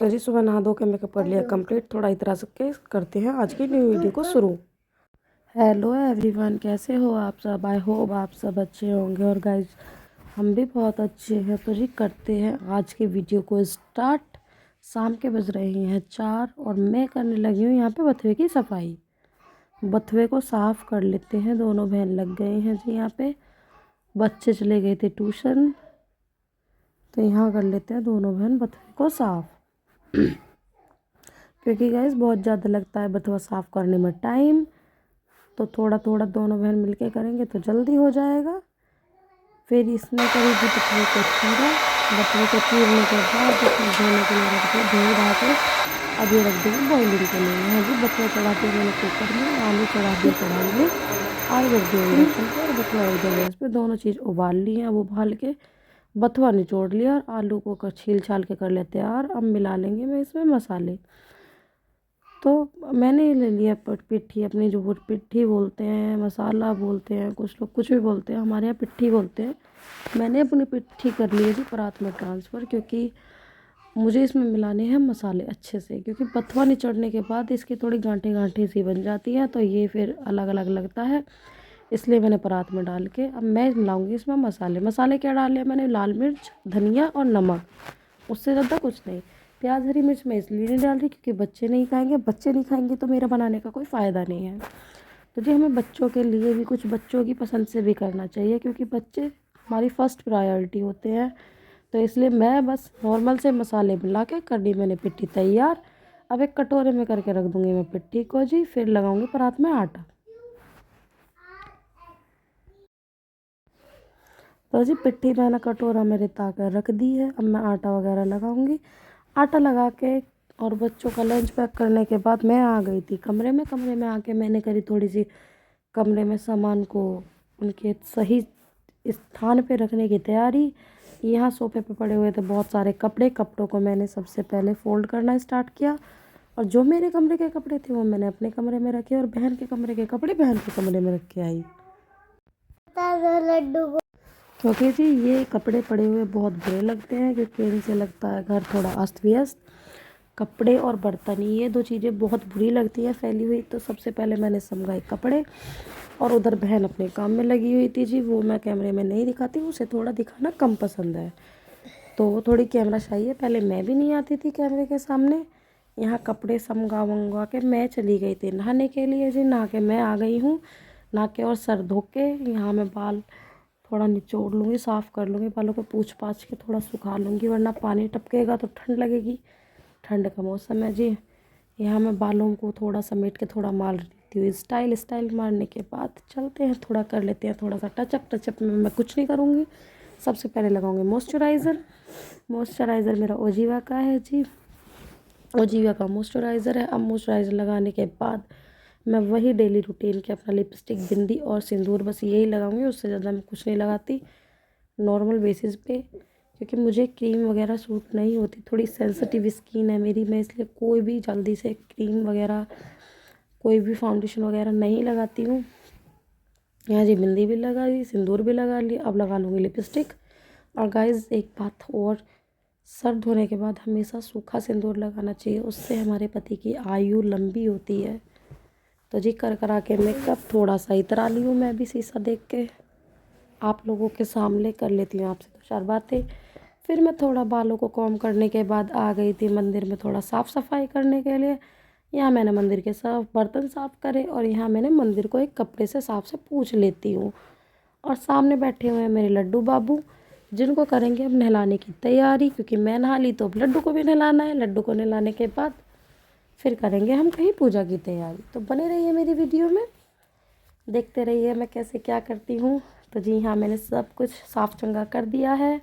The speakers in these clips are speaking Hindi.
तो जी सुबह नहा धो के मेकअप कर लिया कंप्लीट। थोड़ा इतना के करते हैं आज की न्यू वीडियो को शुरू। हेलो एवरीवन, कैसे हो आप सब? आई होप आप सब अच्छे होंगे। और गाइज हम भी बहुत अच्छे हैं। तो जी करते हैं आज के वीडियो को स्टार्ट। शाम के बज रहे हैं 4 और मैं करने लगी हूँ यहाँ पे बथुए की सफाई। बथुए को साफ़ कर लेते हैं। दोनों बहन लग गए हैं जी यहाँ पे। बच्चे चले गए थे ट्यूशन, तो यहाँ कर लेते हैं दोनों बहन बथुए को साफ़। क्योंकि गाइस बहुत ज़्यादा लगता है बथुआ साफ़ करने में टाइम, तो थोड़ा थोड़ा दोनों बहन मिलके करेंगे तो जल्दी हो जाएगा। फिर इसमें करेंगे बथुए को चीरा। बथुए को चीरने के बाद इसमें धोने के लिए रख दिया, धो धा के अब ये रख देंगे बॉइलिंग के लिए। हाँ जी, बथुआ चढ़ा दिया मैंने कुकर में, आलू चढ़ा दिए कढ़ाई में, आलू रख दिया इंडक्शन पर और बथुआ रख दिया गैस पे। दोनों चीज़ उबाल ली हैं। अब उबाल के बथुआ निचोड़ लिया और आलू को छील छाल के कर लेते हैं। और अब मिला लेंगे मैं इसमें मसाले। तो मैंने ले लिया पिट्ठी, अपनी जो वो पिट्ठी बोलते हैं, मसाला बोलते हैं, कुछ लोग कुछ भी बोलते हैं, हमारे यहाँ पिट्ठी बोलते हैं। मैंने अपनी पिट्ठी कर ली थी परात में ट्रांसफ़र, क्योंकि मुझे इसमें मिलाने हैं मसाले अच्छे से। क्योंकि बथुआ निचोड़ने के बाद इसकी थोड़ी गांठें गांठें सी बन जाती है, तो ये फिर अलग अलग लगता है, इसलिए मैंने परात में डाल के अब मैं मिलाऊंगी इसमें मसाले। मसाले क्या डाले मैंने? लाल मिर्च, धनिया और नमक, उससे ज़्यादा कुछ नहीं। प्याज हरी मिर्च मैं इसलिए नहीं डाल रही क्योंकि बच्चे नहीं खाएंगे। बच्चे नहीं खाएंगे तो मेरा बनाने का कोई फ़ायदा नहीं है। तो जी हमें बच्चों के लिए भी कुछ बच्चों की पसंद से भी करना चाहिए, क्योंकि बच्चे हमारी फ़र्स्ट प्रायोरिटी होते हैं। तो इसलिए मैं बस नॉर्मल से मसाले मिला के कर ली मैंने पिट्ठी तैयार। अब एक कटोरे में करके रख दूँगी मैं पिट्ठी को जी। फिर लगाऊंगी परात में आटा। तो जी पिट्ठी मैंने कटोरा में रिता कर रख दी है। अब मैं आटा वगैरह लगाऊंगी। आटा लगा के और बच्चों का लंच पैक करने के बाद मैं आ गई थी कमरे में। कमरे में आके मैंने करी थोड़ी सी कमरे में सामान को उनके सही स्थान पे रखने की तैयारी। यहाँ सोफे पे पड़े हुए थे बहुत सारे कपड़े। कपड़ों को मैंने सबसे पहले फोल्ड करना स्टार्ट किया, और जो मेरे कमरे के कपड़े थे वो मैंने अपने कमरे में रखे, और बहन के कमरे के कपड़े बहन के कमरे में रख के आई। क्योंकि जी ये कपड़े पड़े हुए बहुत बुरे लगते हैं, क्योंकि इनसे लगता है घर थोड़ा अस्त व्यस्त। कपड़े और बर्तन, ये दो चीज़ें बहुत बुरी लगती हैं फैली हुई। तो सबसे पहले मैंने समझाई कपड़े, और उधर बहन अपने काम में लगी हुई थी जी। वो मैं कैमरे में नहीं दिखाती, उसे थोड़ा दिखाना कम पसंद है, तो वो थोड़ी कैमरा शाई है। पहले मैं भी नहीं आती थी कैमरे के सामने। यहाँ कपड़े समगा वंगा के मैं चली गई थी नहाने के लिए जी। नहा के मैं आ गई हूँ। नहा के और सर धो के यहाँ मैं बाल थोड़ा निचोड़ लूँगी, साफ़ कर लूँगी, बालों को पूछ पाछ के थोड़ा सुखा लूँगी, वरना पानी टपकेगा तो ठंड लगेगी। ठंड का मौसम है जी। यहाँ मैं बालों को थोड़ा समेट के थोड़ा मार लेती हूँ स्टाइल मारने के बाद चलते हैं थोड़ा कर लेते हैं थोड़ा सा टचअप। टचअप में मैं कुछ नहीं करूँगी। सबसे पहले लगाऊंगी मॉइस्चराइज़र। मॉइस्चराइज़र मेरा ओजीवा का है जी। ओजीवा का मॉइस्चराइज़र है। अब मॉइस्चराइज़र लगाने के बाद मैं वही डेली रूटीन के अपना लिपस्टिक, बिंदी और सिंदूर, बस यही लगाऊंगी। उससे ज़्यादा मैं कुछ नहीं लगाती नॉर्मल बेसिस पे, क्योंकि मुझे क्रीम वगैरह सूट नहीं होती। थोड़ी सेंसिटिव स्किन है मेरी, मैं इसलिए कोई भी जल्दी से क्रीम वगैरह, कोई भी फाउंडेशन वगैरह नहीं लगाती हूँ। यहाँ जी बिंदी भी लगा ली, सिंदूर भी लगा ली, अब लगा लूँगी लिपस्टिक। और गाइस एक बात और, सर धोने के बाद हमेशा सूखा सिंदूर लगाना चाहिए, उससे हमारे पति की आयु लंबी होती है। तो जी कर करा के मेकअप थोड़ा सा इतरा ली हूँ मैं भी शीशा देख के। आप लोगों के सामने कर लेती हूँ आपसे दो चार बातें। फिर मैं थोड़ा बालों को कॉम करने के बाद आ गई थी मंदिर में थोड़ा साफ़ सफाई करने के लिए। यहाँ मैंने मंदिर के सब बर्तन साफ़ करे, और यहाँ मैंने मंदिर को एक कपड़े से साफ से पूछ लेती हूँ। और सामने बैठे हुए हैं मेरे लड्डू बाबू, जिनको करेंगे अब नहलाने की तैयारी। क्योंकि मैं नहा ली तो अब लड्डू को भी नहलाना है। लड्डू को नहलाने के बाद फिर करेंगे हम कहीं पूजा की तैयारी। तो बने रहिए मेरी वीडियो में, देखते रहिए मैं कैसे क्या करती हूँ। तो जी हाँ, मैंने सब कुछ साफ चंगा कर दिया है।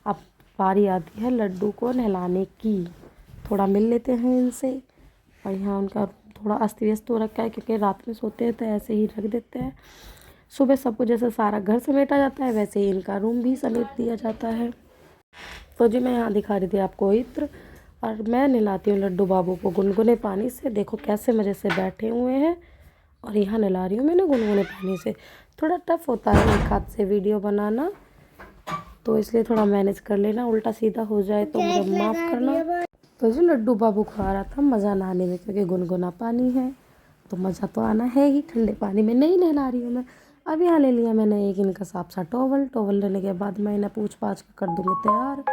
अब बारी आती है लड्डू को नहलाने की। थोड़ा मिल लेते हैं इनसे। और यहाँ उनका थोड़ा अस्त व्यस्त हो रखा है, क्योंकि रात में सोते हैं तो ऐसे ही रख देते हैं। सुबह सबको जैसे सारा घर समेटा जाता है, वैसे ही इनका रूम भी समेट दिया जाता है। तो जी मैं यहाँ दिखा रही थी आपको इत्र, और मैं नहलाती हूँ लड्डू बाबू को गुनगुने पानी से। देखो कैसे मज़े से बैठे हुए हैं, और यहाँ नहला रही हूँ मैंने गुनगुने पानी से। थोड़ा टफ होता है एक हाथ से वीडियो बनाना, तो इसलिए थोड़ा मैनेज कर लेना। उल्टा सीधा हो जाए तो मुझे माफ़ करना। तो जो लड्डू बाबू को आ रहा था मज़ा नहाने में, क्योंकि गुनगुना पानी है तो मज़ा तो आना है ही। ठंडे पानी में नहीं नहला रही हूँ मैं। अब यहाँ ले लिया मैंने एक इनका साफ सा टॉवल लेने के बाद मैं इन्हें पूछ पाछ के कर दूँगी तैयार,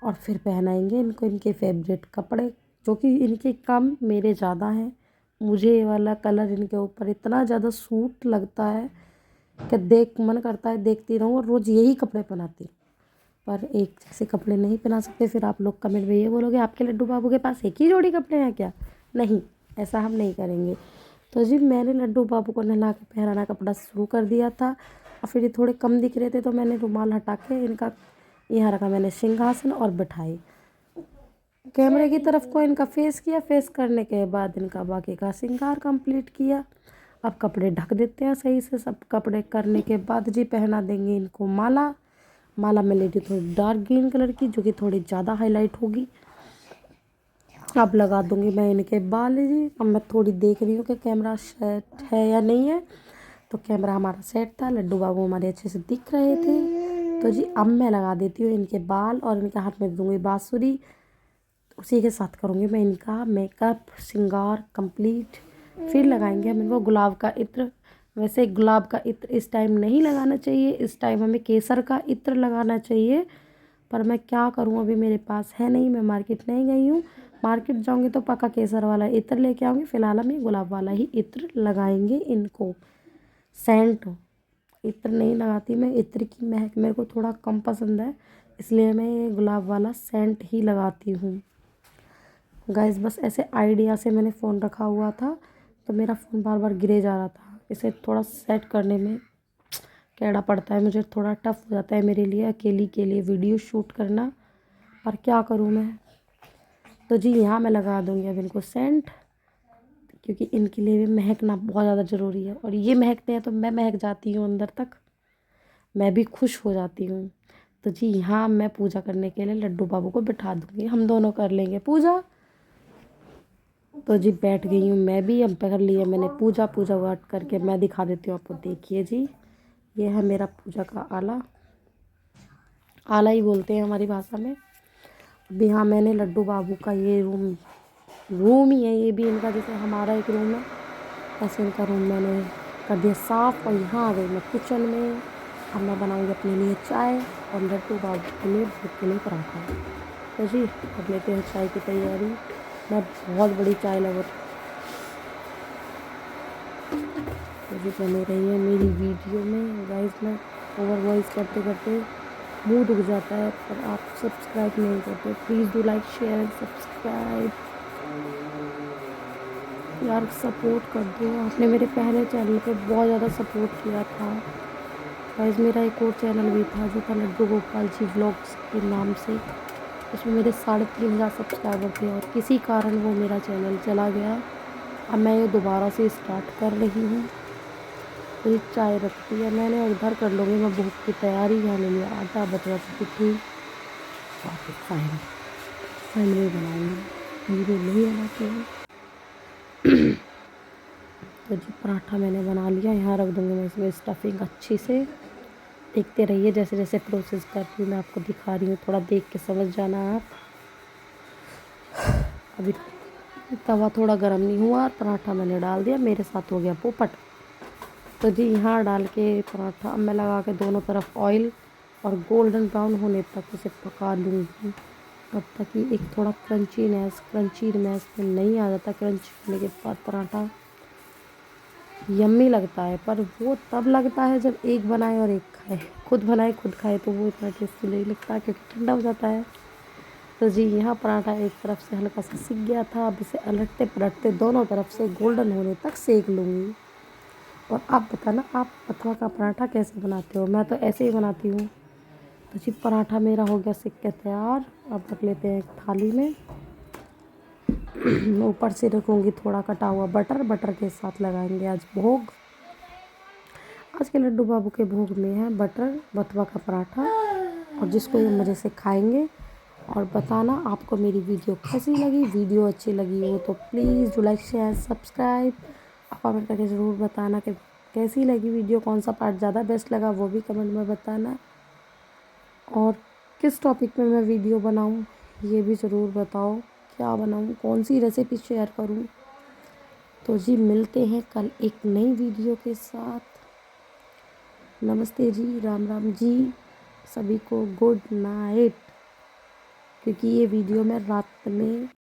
और फिर पहनाएंगे इनको इनके फेवरेट कपड़े, जो कि इनके कम मेरे ज़्यादा हैं। मुझे ये वाला कलर इनके ऊपर इतना ज़्यादा सूट लगता है कि देख मन करता है देखती रहूँ और रोज़ यही कपड़े पहनाती हूँ। पर एक जैसे कपड़े नहीं पहना सकते, फिर आप लोग कमेंट में ये बोलोगे आपके लड्डू बाबू के पास एक ही जोड़ी कपड़े हैं क्या? नहीं, ऐसा हम नहीं करेंगे। तो जी मैंने लड्डू बाबू को नहला के पहनाना कपड़ा शुरू कर दिया था, और फिर ये थोड़े कम दिख रहे थे तो मैंने रुमाल हटा के इनका यहाँ रखा मैंने सिंहासन और बिठाई। कैमरे की तरफ को इनका फेस किया, फेस करने के बाद इनका बाकी का श्रृंगार कंप्लीट किया। अब कपड़े ढक देते हैं सही से। सब कपड़े करने के बाद जी पहना देंगे इनको माला। माला मैं लेती थोड़ी डार्क ग्रीन कलर की, जो कि थोड़ी ज़्यादा हाईलाइट होगी। अब लगा दूंगी मैं इनके बाल जी। अब मैं थोड़ी देख रही हूँ कि कैमरा सेट है या नहीं है, तो कैमरा हमारा सेट था, लड्डू बाबू हमारे अच्छे से दिख रहे थे। तो जी अब मैं लगा देती हूँ इनके बाल, और इनके हाथ में दूंगी बांसुरी। उसी के साथ करूँगी मैं इनका मेकअप श्रृंगार कंप्लीट। फिर लगाएंगे हम इनको गुलाब का इत्र। वैसे गुलाब का इत्र इस टाइम नहीं लगाना चाहिए, इस टाइम हमें केसर का इत्र लगाना चाहिए। पर मैं क्या करूँ, अभी मेरे पास है नहीं, मैं मार्केट नहीं गई हूँ। मार्केट जाऊँगी तो पक्का केसर वाला इत्र लेके आऊँगी। फ़िलहाल हम ये गुलाब वाला ही इत्र लगाएंगे इनको। सेंट इत्र नहीं लगाती मैं, इत्र की महक मेरे को थोड़ा कम पसंद है, इसलिए मैं ये गुलाब वाला सेंट ही लगाती हूँ। गाइस बस ऐसे आइडिया से मैंने फ़ोन रखा हुआ था, तो मेरा फ़ोन बार बार गिरे जा रहा था। इसे थोड़ा सेट करने में कैड़ा पड़ता है, मुझे थोड़ा टफ हो जाता है मेरे लिए अकेली के लिए वीडियो शूट करना, पर क्या करूँ मैं। तो जी यहाँ मैं लगा दूँगी अब इनको सेंट, क्योंकि इनके लिए भी महकना बहुत ज़्यादा ज़रूरी है, और ये महकते हैं तो मैं महक जाती हूँ अंदर तक, मैं भी खुश हो जाती हूँ। तो जी यहाँ मैं पूजा करने के लिए लड्डू बाबू को बिठा दूँगी, हम दोनों कर लेंगे पूजा। तो जी बैठ गई हूँ मैं भी। अब कर लिया मैंने पूजा वाट करके मैं दिखा देती हूँ आपको। देखिए जी ये है मेरा पूजा का आला, आला ही बोलते हैं हमारी भाषा में। अब यहाँ मैंने लड्डू बाबू का ये रूम ही है, ये भी इनका जैसे हमारा एक रूम है, ऐसे इनका रूम मैंने कर दिया साफ़। और यहाँ आ गई मैं किचन में। अब मैं बनाऊँगी अपने लिए चाय और लड्डू बाबू के लिए भूख के लिए पराठा। तो जी अब लेते हैं चाय की तैयारी। मैं बहुत बड़ी चाय लवर। तो जी बने रही है मेरी वीडियो में। गाइस मैं ओवर वॉइस करते करते मुंह दुख जाता है, पर आप सब्सक्राइब नहीं करते। Please do like share and subscribe यार, सपोर्ट कर दो। आपने मेरे पहले चैनल पे बहुत ज़्यादा सपोर्ट किया था। गाइस मेरा एक और चैनल भी था जो था लड्डू गोपाल जी व्लॉग्स के नाम से, उसमें मेरे 3,500 सब्सक्राइबर थे, और किसी कारण वो मेरा चैनल चला गया। अब मैं ये दोबारा से स्टार्ट कर रही हूँ। तो ये चाय रखती है मैंने, और इधर कर लूँगी मैं भूख की तैयारी। यहाँ ले लिया आटा बटवा पिट्ठी, और फिर फाइनली बनाऊँगी। धीरे नहीं बनाती हूँ। तो जी पराठा मैंने बना लिया, यहाँ रख दूँगी मैं इसमें स्टफिंग अच्छी से। देखते रहिए जैसे जैसे प्रोसेस करती हूँ मैं आपको दिखा रही हूँ, थोड़ा देख के समझ जाना आप। अभी तवा थोड़ा गर्म नहीं हुआ, पराठा मैंने डाल दिया, मेरे साथ हो गया पोपट। तो जी यहाँ डाल के पराठा अब मैं लगा के दोनों तरफ ऑयल और गोल्डन ब्राउन होने तक इसे पका लूँगी, तब तक कि एक थोड़ा क्रंचीनेस में नहीं आ जाता। क्रंच होने के बाद पराठा यम्मी लगता है, पर वो तब लगता है जब एक बनाए और एक खाए। खुद बनाए खुद खाए तो वो इतना टेस्टी नहीं लगता, क्योंकि ठंडा हो जाता है। तो जी यहाँ पराठा एक तरफ से हल्का सा सिक गया था, अब इसे अलटते पलटते दोनों तरफ से गोल्डन होने तक सेक लूँगी। और आप बताना आप बथुआ का पराठा कैसे बनाते हो? मैं तो ऐसे ही बनाती हूँ। तो जी पराठा मेरा हो गया सिक के तैयार। अब रख लेते हैं एक थाली में। ऊपर से रखूँगी थोड़ा कटा हुआ बटर के साथ लगाएंगे आज भोग। आज के लड्डू बाबू के भोग में है बटर बथुआ का पराठा, और जिसको ये मज़े से खाएंगे। और बताना आपको मेरी वीडियो कैसी लगी। वीडियो अच्छी लगी हो तो please do like share subscribe. आप कमेंट करके ज़रूर बताना कि कैसी लगी वीडियो, कौन सा पार्ट ज़्यादा बेस्ट लगा वो भी कमेंट में बताना, और किस टॉपिक में मैं वीडियो बनाऊँ ये भी ज़रूर बताओ क्या बनाऊँ, कौन सी रेसिपी शेयर करूँ। तो जी मिलते हैं कल एक नई वीडियो के साथ। नमस्ते जी, राम राम जी, सभी को गुड नाइट। क्योंकि ये वीडियो मैं रात में